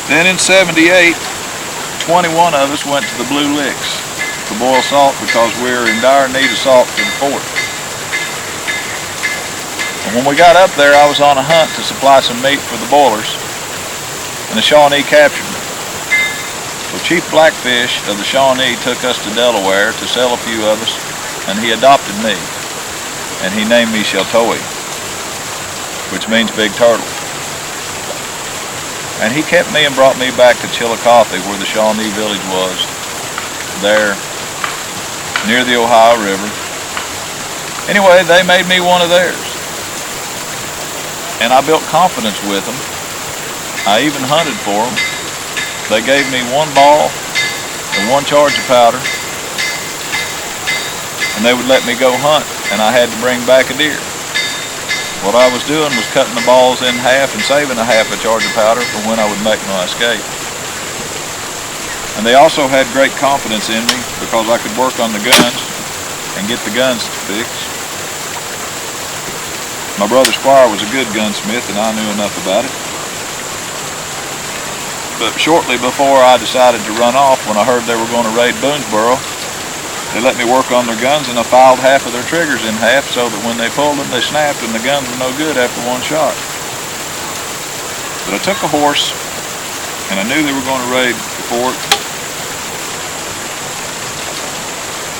Then in '78, 21 of us went to the Blue Licks to boil salt because we were in dire need of salt for the fort. And when we got up there, I was on a hunt to supply some meat for the boilers, and the Shawnee captured me. So Chief Blackfish of the Shawnee took us to Delaware to sell a few of us, and he adopted me, and he named me Sheltoe, which means big turtle. And he kept me and brought me back to Chillicothe, where the Shawnee village was, there near the Ohio River. Anyway, they made me one of theirs, and I built confidence with them. I even hunted for them. They gave me one ball and one charge of powder, and they would let me go hunt, and I had to bring back a deer. What I was doing was cutting the balls in half and saving a half a charge of powder for when I would make my escape. And they also had great confidence in me because I could work on the guns and get the guns fixed. My brother Squire was a good gunsmith, and I knew enough about it. But shortly before I decided to run off, when I heard they were going to raid Boonesboro, they let me work on their guns, and I filed half of their triggers in half so that when they pulled them, they snapped, and the guns were no good after one shot. But I took a horse, and I knew they were going to raid the fort.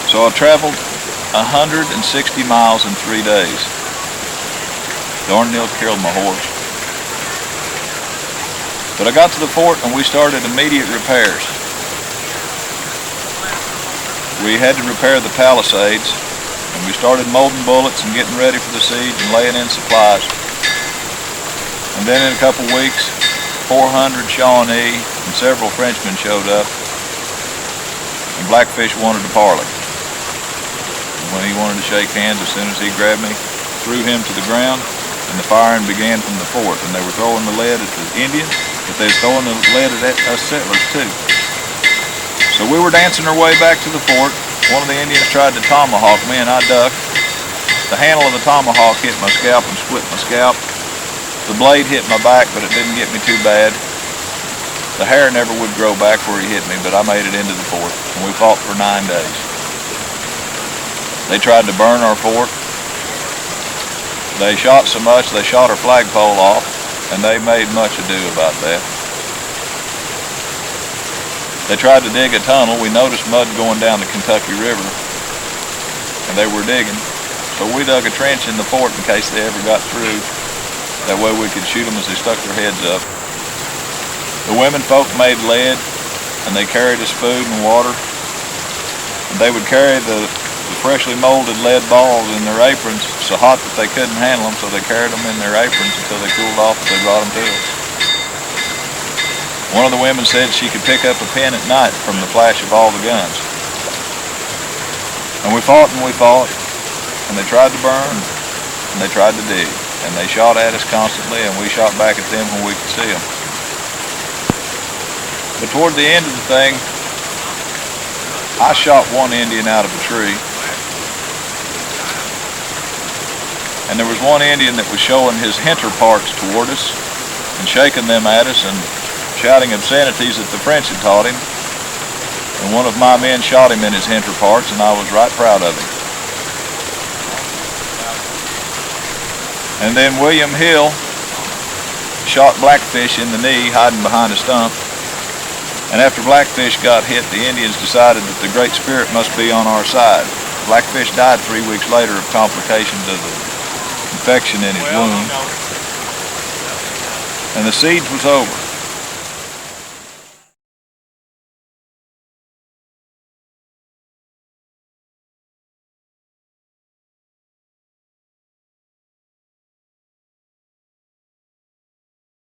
So I traveled 160 miles in 3 days. Darn near killed my horse. But I got to the fort, and we started immediate repairs. We had to repair the palisades, and we started molding bullets and getting ready for the siege and laying in supplies. And then in a couple weeks, 400 Shawnee and several Frenchmen showed up, and Blackfish wanted to parley. And when he wanted to shake hands, as soon as he grabbed me, threw him to the ground, and the firing began from the fort. And they were throwing the lead at the Indians, but they were throwing the lead at us settlers too. So we were dancing our way back to the fort. One of the Indians tried to tomahawk me, and I ducked. The handle of the tomahawk hit my scalp and split my scalp. The blade hit my back, but it didn't get me too bad. The hair never would grow back where he hit me, but I made it into the fort, and we fought for 9 days. They tried to burn our fort. They shot so much, they shot our flagpole off, and they made much ado about that. They tried to dig a tunnel. We noticed mud going down the Kentucky River, and they were digging. So we dug a trench in the fort in case they ever got through. That way we could shoot them as they stuck their heads up. The women folk made lead, and they carried us food and water. And they would carry the freshly molded lead balls in their aprons, so hot that they couldn't handle them, so they carried them in their aprons until they cooled off as they brought them to us. One of the women said she could pick up a pin at night from the flash of all the guns. And we fought, and they tried to burn, and they tried to dig, and they shot at us constantly, and we shot back at them when we could see them. But toward the end of the thing, I shot one Indian out of a tree, and there was one Indian that was showing his hinter parts toward us and shaking them at us and shouting obscenities that the French had taught him. And one of my men shot him in his hinter parts, and I was right proud of him. And then William Hill shot Blackfish in the knee, hiding behind a stump. And after Blackfish got hit, the Indians decided that the Great Spirit must be on our side. Blackfish died 3 weeks later of complications of the infection in his wound. And the siege was over.